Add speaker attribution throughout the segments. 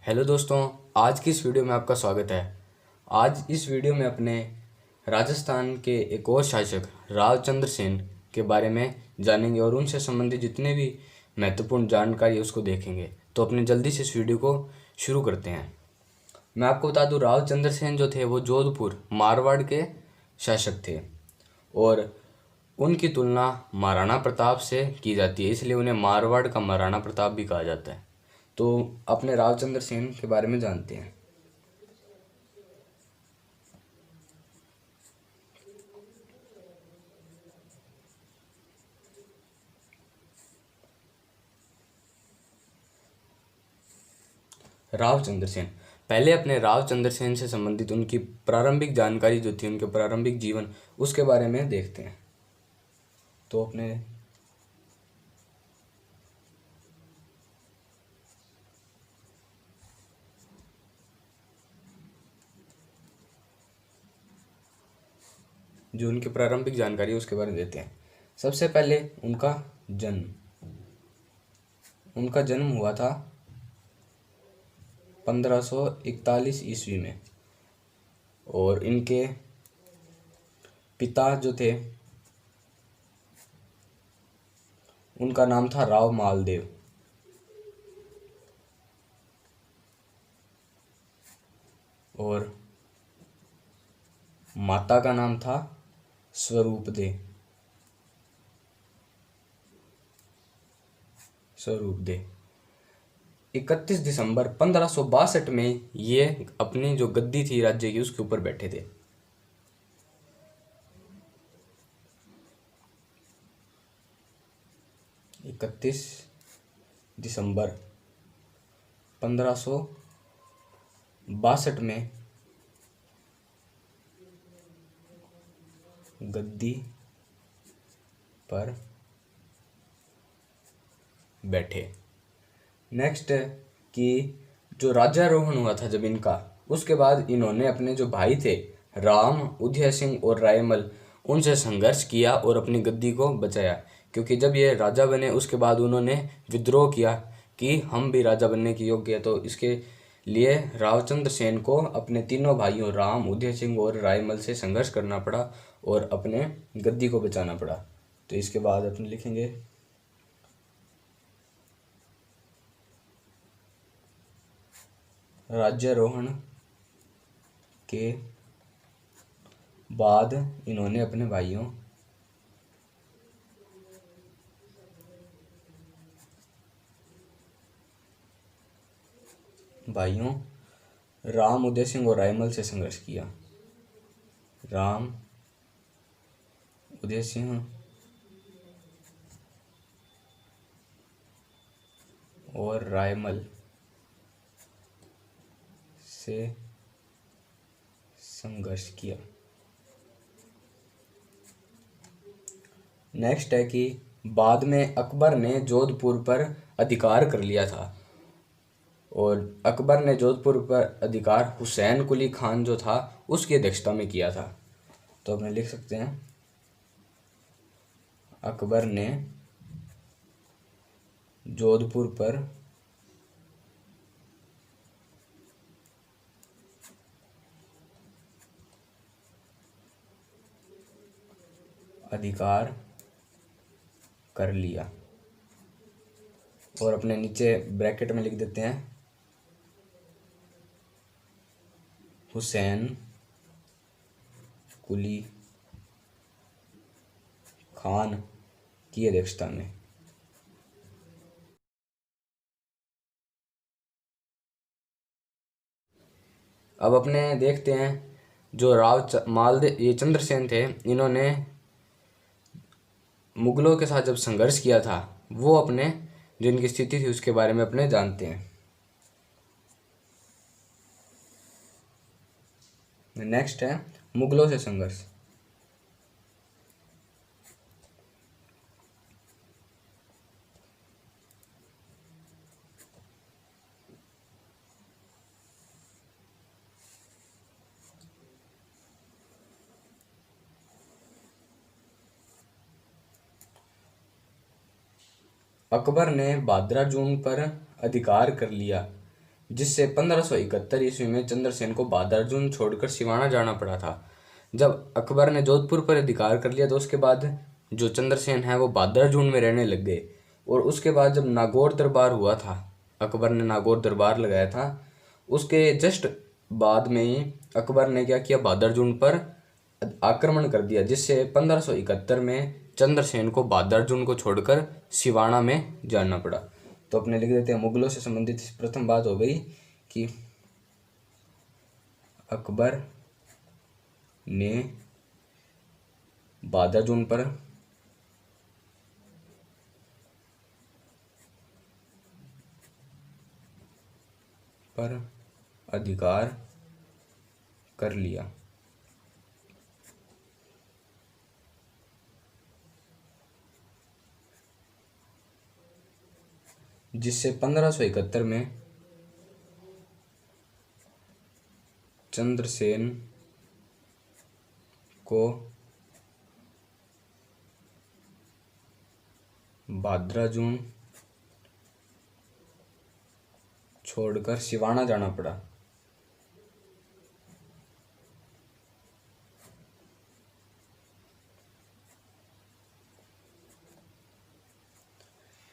Speaker 1: Hello दोस्तों, आज की इस वीडियो में आपका स्वागत है। आज इस वीडियो में अपने राजस्थान के एक और शासक रावचंद्र सेन के बारे में जानेंगे और उनसे संबंधित जितने भी महत्वपूर्ण जानकारी है उसको देखेंगे। तो अपने जल्दी से इस वीडियो को शुरू करते हैं। मैं आपको बता दूं, रावचंद्र सेन जो थे वो जोधपुर मारवाड़ के शासक थे और उनकी तुलना महाराणा प्रताप से की जाती है, इसलिए उन्हें मारवाड़ का महाराणा प्रताप भी कहा जाता है। तो अपने रावचंद्र सेन के बारे में जानते हैं। रावचंद्र सेन, पहले अपने रावचंद्र सेन से संबंधित उनकी प्रारंभिक जानकारी जो थी, उनके प्रारंभिक जीवन, उसके बारे में देखते हैं। तो अपने जो उनकी प्रारंभिक जानकारी है उसके बारे में देते हैं। सबसे पहले उनका जन्म हुआ था 1541 ईस्वी में और इनके पिता जो थे उनका नाम था राव मालदेव और माता का नाम था स्वरूप दे। 31 दिसंबर 1562 में ये अपनी जो गद्दी थी राज्य की उसके ऊपर बैठे थे। इकतीस दिसंबर 1562 में गद्दी पर बैठे। नेक्स्ट है कि जो राज्यारोहण हुआ था जब इनका, उसके बाद इन्होंने अपने जो भाई थे राम उदय सिंह और रायमल, उनसे संघर्ष किया और अपनी गद्दी को बचाया। क्योंकि जब ये राजा बने उसके बाद उन्होंने विद्रोह किया कि हम भी राजा बनने के योग्य है। तो इसके लिए रावचंद्र सेन को अपने तीनों भाइयों राम उदय सिंह और रायमल से संघर्ष करना पड़ा और अपने गद्दी को बचाना पड़ा। तो इसके बाद अपने लिखेंगे राज्यारोहण के बाद इन्होंने अपने भाइयों राम उदय सिंह और रायमल से संघर्ष किया। राम उदय सिंह और रायमल से संघर्ष किया। नेक्स्ट है कि बाद में अकबर ने जोधपुर पर अधिकार कर लिया था और अकबर ने जोधपुर पर अधिकार हुसैन कुली खान जो था उसकी अध्यक्षता में किया था। तो अपने लिख सकते हैं अकबर ने जोधपुर पर अधिकार कर लिया और अपने नीचे ब्रैकेट में लिख देते हैं हुसैन कुली खान की अध्यक्षता में। अब अपने देखते हैं जो मालदेव ये चंद्रसेन थे, इन्होंने मुगलों के साथ जब संघर्ष किया था वो अपने जो इनकी स्थिति थी उसके बारे में अपने जानते हैं। नेक्स्ट है मुगलों से संघर्ष। अकबर ने भाद्रा जून पर अधिकार कर लिया जिससे 1571 ईस्वी में चंद्रसेन को बादराजुन छोड़कर सिवाना जाना पड़ा था। जब अकबर ने जोधपुर पर अधिकार कर लिया तो उसके बाद जो चंद्रसेन है वो बादराजुन में रहने लग गए। और उसके बाद जब नागौर दरबार हुआ था, अकबर ने नागौर दरबार लगाया था, उसके जस्ट बाद में ही अकबर ने क्या किया, बादराजुन पर आक्रमण कर दिया, जिससे 1571 में चंद्रसेन को बादराजुन को छोड़कर सिवाना में जाना पड़ा। तो अपने लिख देते हैं, मुगलों से संबंधित प्रथम बात हो गई कि अकबर ने बादराजुन पर अधिकार कर लिया। जिससे 1571 में चंद्रसेन को बादराजुन छोड़कर सिवाना जाना पड़ा।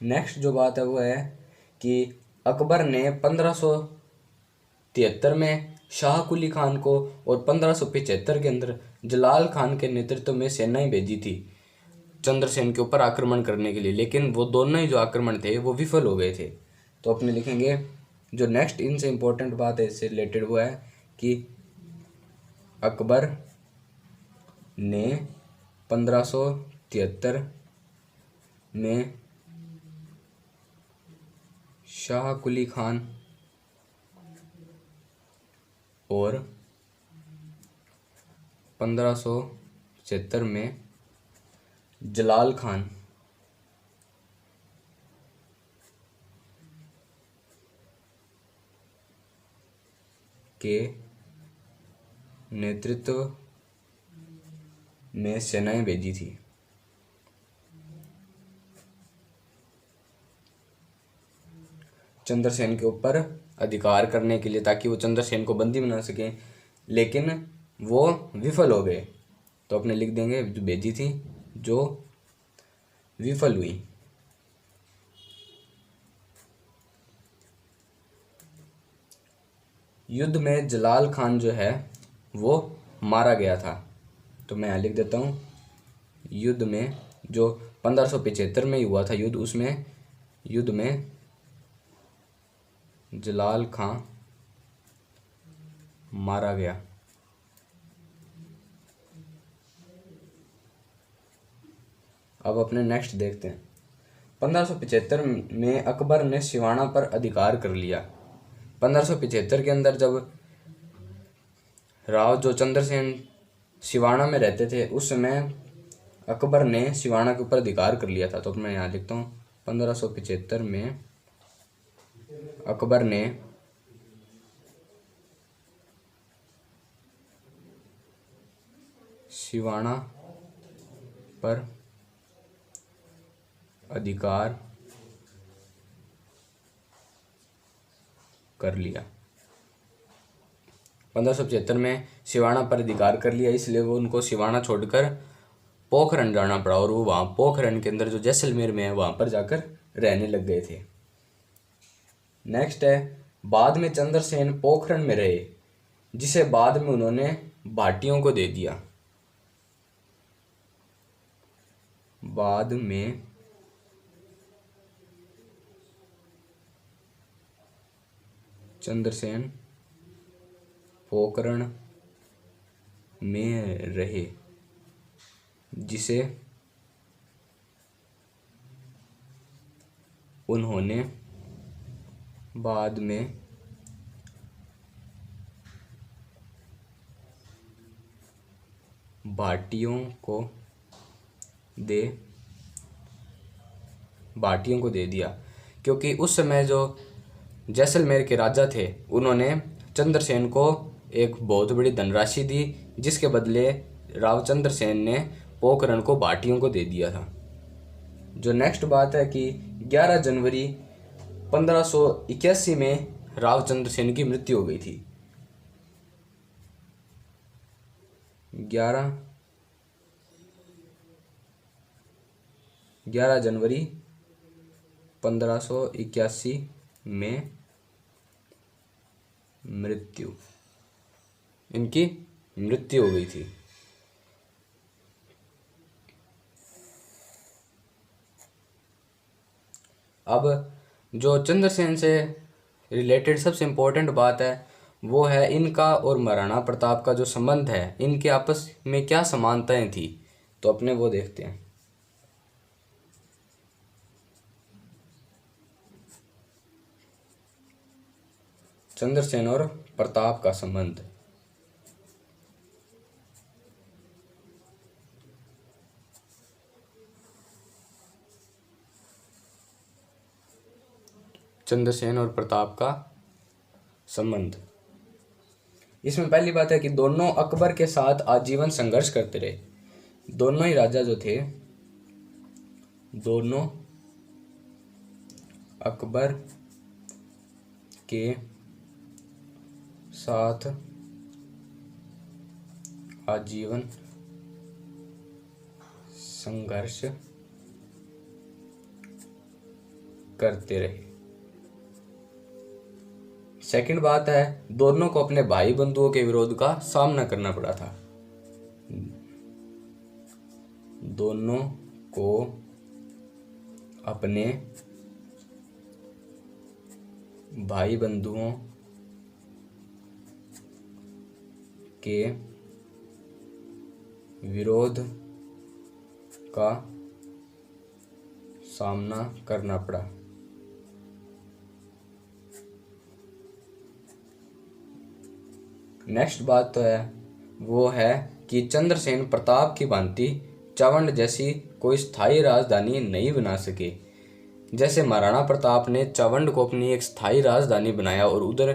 Speaker 1: नेक्स्ट जो बात है वो है कि अकबर ने 1573 में शाह कुली खान को और 1575 के अंदर जलाल खान के नेतृत्व में सेनाएं भेजी थी चंद्रसेन के ऊपर आक्रमण करने के लिए, लेकिन वो दोनों ही जो आक्रमण थे वो विफल हो गए थे। तो अपने लिखेंगे जो नेक्स्ट इनसे इम्पोर्टेंट बात है इससे रिलेटेड वो है कि अकबर ने 1573 में शाह कुली खान और 1575 में जलाल खान के नेतृत्व में सेनाएं भेजी थी। चंद्रसेन के ऊपर अधिकार करने के लिए, ताकि वो चंद्रसेन को बंदी बना सकें, लेकिन वो विफल हो गए। तो अपने लिख देंगे जो भेजी थी जो विफल हुई। युद्ध में जलाल खान जो है वो मारा गया था। तो मैं यहाँ लिख देता हूँ, युद्ध में जो 1575 में ही हुआ था युद्ध, उसमें युद्ध में जलाल खां मारा गया। अब अपने नेक्स्ट देखते हैं। 1575 में अकबर ने सिवाना पर अधिकार कर लिया। 1575 के अंदर जब राव जो चंद्रसेन सिवाना में रहते थे उस समय अकबर ने सिवाना के ऊपर अधिकार कर लिया था। तो मैं यहाँ लिखता हूँ 1575 में अकबर ने सिवाना पर अधिकार कर लिया। 1575 में सिवाना पर अधिकार कर लिया, इसलिए वो उनको सिवाना छोड़कर पोखरण जाना पड़ा और वो वहाँ पोखरण के अंदर जो जैसलमेर में है वहाँ पर जाकर रहने लग गए थे। नेक्स्ट है, बाद में चंद्रसेन पोखरण में रहे, जिसे बाद में उन्होंने भाटियों को दे दिया। बाद में चंद्रसेन पोखरण में रहे, जिसे उन्होंने बाद में भाटियों को दे दिया, क्योंकि उस समय जो जैसलमेर के राजा थे उन्होंने चंद्रसेन को एक बहुत बड़ी धनराशि दी, जिसके बदले राव चंद्रसेन ने पोखरण को भाटियों को दे दिया था। जो नेक्स्ट बात है कि 11 जनवरी 1581 में राव चंद्रसेन की मृत्यु हो गई थी। 11 जनवरी 1581 में इनकी मृत्यु हो गई थी। अब जो चंद्रसेन से रिलेटेड सबसे इम्पोर्टेंट बात है वो है इनका और महाराणा प्रताप का जो संबंध है, इनके आपस में क्या समानताएं थी, तो अपने वो देखते हैं। चंद्रसेन और प्रताप का संबंध। चंद्रसेन और प्रताप का संबंध, इसमें पहली बात है कि दोनों अकबर के साथ आजीवन संघर्ष करते रहे। दोनों ही राजा जो थे, दोनों अकबर के साथ आजीवन संघर्ष करते रहे। सेकंड बात है, दोनों को अपने भाई बंधुओं के विरोध का सामना करना पड़ा था। दोनों को अपने भाई बंधुओं के विरोध का सामना करना पड़ा। नेक्स्ट बात तो है वो है कि चंद्रसेन प्रताप की भांति चावंड जैसी कोई स्थायी राजधानी नहीं बना सके। जैसे महाराणा प्रताप ने चावंड को अपनी एक स्थायी राजधानी बनाया और उधर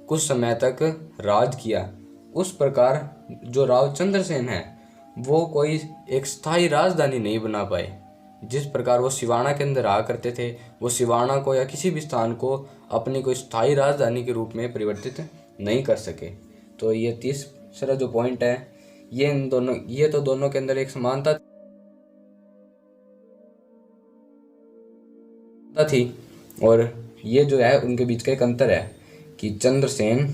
Speaker 1: कुछ समय तक राज किया, उस प्रकार जो राव चंद्रसेन है वो कोई एक स्थायी राजधानी नहीं बना पाए। जिस प्रकार वो सिवाना के अंदर रहा करते थे, वो सिवाना को या किसी भी स्थान को अपनी कोई स्थायी राजधानी के रूप में परिवर्तित नहीं कर सके। तो ये तीसरा जो पॉइंट है, ये तो दोनों के अंदर एक समानता थी, और ये जो है उनके बीच का एक अंतर है कि चंद्रसेन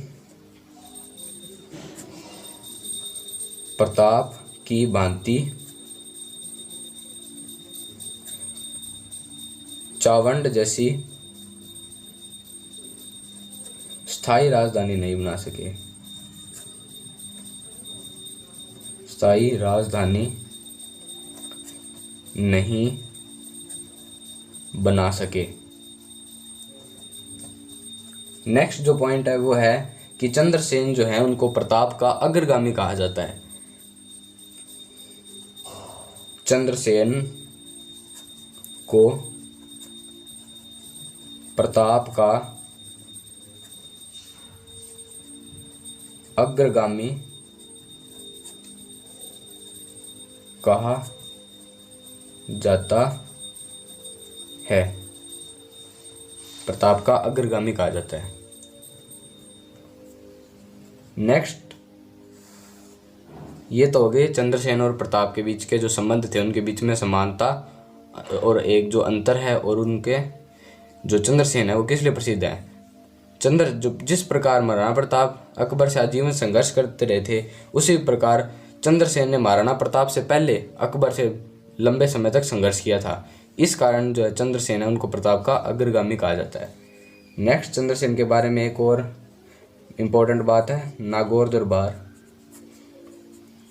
Speaker 1: प्रताप की भांति चावंड जैसी स्थायी राजधानी नहीं बना सके। स्थायी राजधानी नहीं बना सके। नेक्स्ट जो पॉइंट है वो है कि चंद्रसेन जो है उनको प्रताप का अग्रगामी कहा जाता है। चंद्रसेन को प्रताप का अग्रगामी कहा जाता है। प्रताप का अग्रगामी कहा जाता है। नेक्स्ट, ये तो हो गए चंद्रसेन और प्रताप के बीच के जो संबंध थे, उनके बीच में समानता और एक जो अंतर है, और उनके जो चंद्रसेन है वो किस लिए प्रसिद्ध है। जिस प्रकार महाराणा प्रताप अकबर से आजीवन संघर्ष करते रहे थे, उसी प्रकार चंद्रसेन ने महाराणा प्रताप से पहले अकबर से लंबे समय तक संघर्ष किया था। इस कारण जो है चंद्रसेन है उनको प्रताप का अग्रगामी कहा जाता है। नेक्स्ट, चंद्रसेन के बारे में एक और इम्पोर्टेंट बात है नागौर दरबार।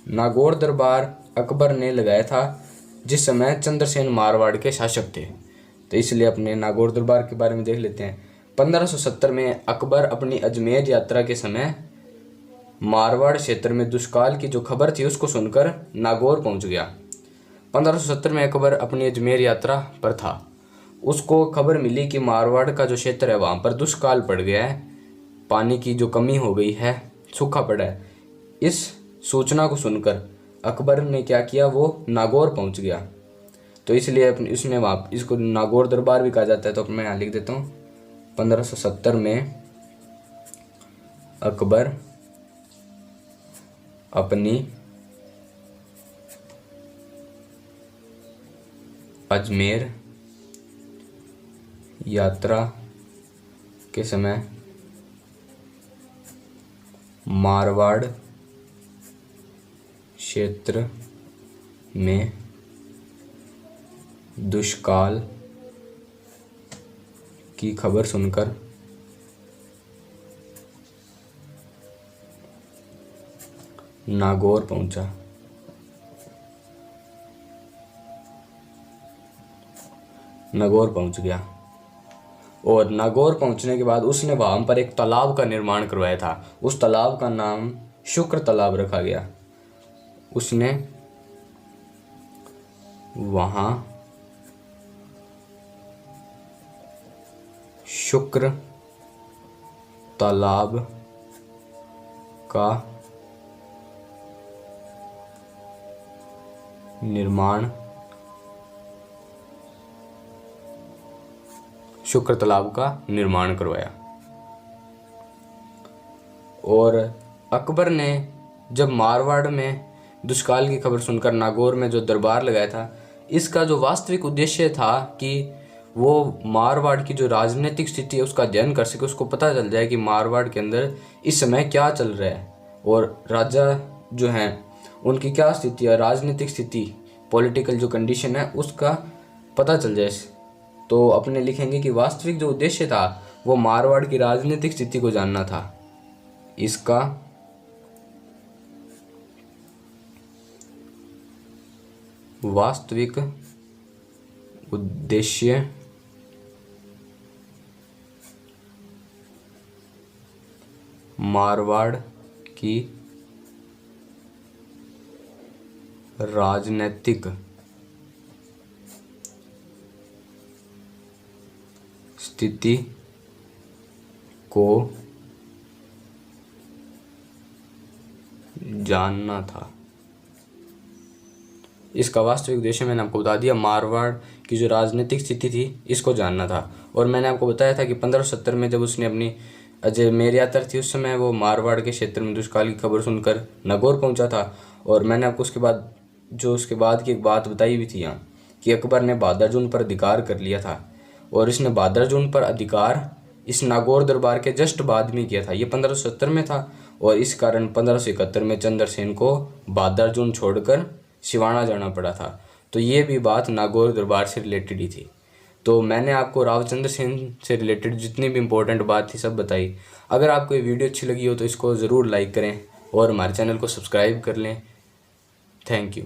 Speaker 1: नागौर दरबार अकबर ने लगाया था जिस समय चंद्रसेन मारवाड़ के शासक थे, तो इसलिए अपने नागौर दरबार के बारे में देख लेते हैं। 1570 में अकबर अपनी अजमेर यात्रा के समय मारवाड़ क्षेत्र में दुष्काल की जो खबर थी उसको सुनकर नागौर पहुंच गया। 1570 में अकबर अपनी अजमेर यात्रा पर था, उसको खबर मिली कि मारवाड़ का जो क्षेत्र है वहाँ पर दुष्काल पड़ गया है, पानी की जो कमी हो गई है, सूखा पड़ा है। इस सूचना को सुनकर अकबर ने क्या किया, वो नागौर पहुँच गया। तो इसलिए इसमें वहाँ इसको नागौर दरबार भी कहा जाता है। तो मैं यहाँ लिख देता हूँ 1570 में अकबर अपनी अजमेर यात्रा के समय मारवाड़ क्षेत्र में दुष्काल की खबर सुनकर नागौर पहुंचा। नागौर पहुंच गया और नागौर पहुंचने के बाद उसने वहां पर एक तालाब का निर्माण करवाया था। उस तालाब का नाम शुक्र तालाब रखा गया। उसने वहां शुक्र तालाब का निर्माण करवाया। और अकबर ने जब मारवाड़ में दुष्काल की खबर सुनकर नागौर में जो दरबार लगाया था, इसका जो वास्तविक उद्देश्य था कि वो मारवाड़ की जो राजनीतिक स्थिति है उसका अध्ययन कर सके, उसको पता चल जाए कि मारवाड़ के अंदर इस समय क्या चल रहा है और राजा जो हैं उनकी क्या स्थिति है, राजनीतिक स्थिति, पॉलिटिकल जो कंडीशन है उसका पता चल जाए। तो अपने लिखेंगे कि वास्तविक जो उद्देश्य था वो मारवाड़ की राजनीतिक स्थिति को जानना था। इसका वास्तविक उद्देश्य मारवाड़ की राजनीतिक स्थिति को जानना था। इसका वास्तविक उद्देश्य मैंने आपको बता दिया, मारवाड़ की जो राजनीतिक स्थिति थी इसको जानना था। और मैंने आपको बताया था कि 1570 में जब उसने अपनी अजमेर यात्रा थी उस समय वो मारवाड़ के क्षेत्र में दुष्काल की खबर सुनकर नागौर पहुंचा था। और मैंने आपको उसके बाद की एक बात बताई भी थी यहाँ कि अकबर ने बादरजून पर अधिकार कर लिया था और इसने बादरजून पर अधिकार इस नागौर दरबार के जस्ट बाद में किया था। ये 1570 में था और इस कारण 1571 में चंद्रसेन को बादरजून छोड़कर सिवाना जाना पड़ा था। तो ये भी बात नागौर दरबार से रिलेटेड ही थी। तो मैंने आपको रावचंद्र सेन से रिलेटेड जितनी भी इम्पोर्टेंट बात थी सब बताई। अगर आपको ये वीडियो अच्छी लगी हो तो इसको ज़रूर लाइक करें और हमारे चैनल को सब्सक्राइब कर लें। Thank you.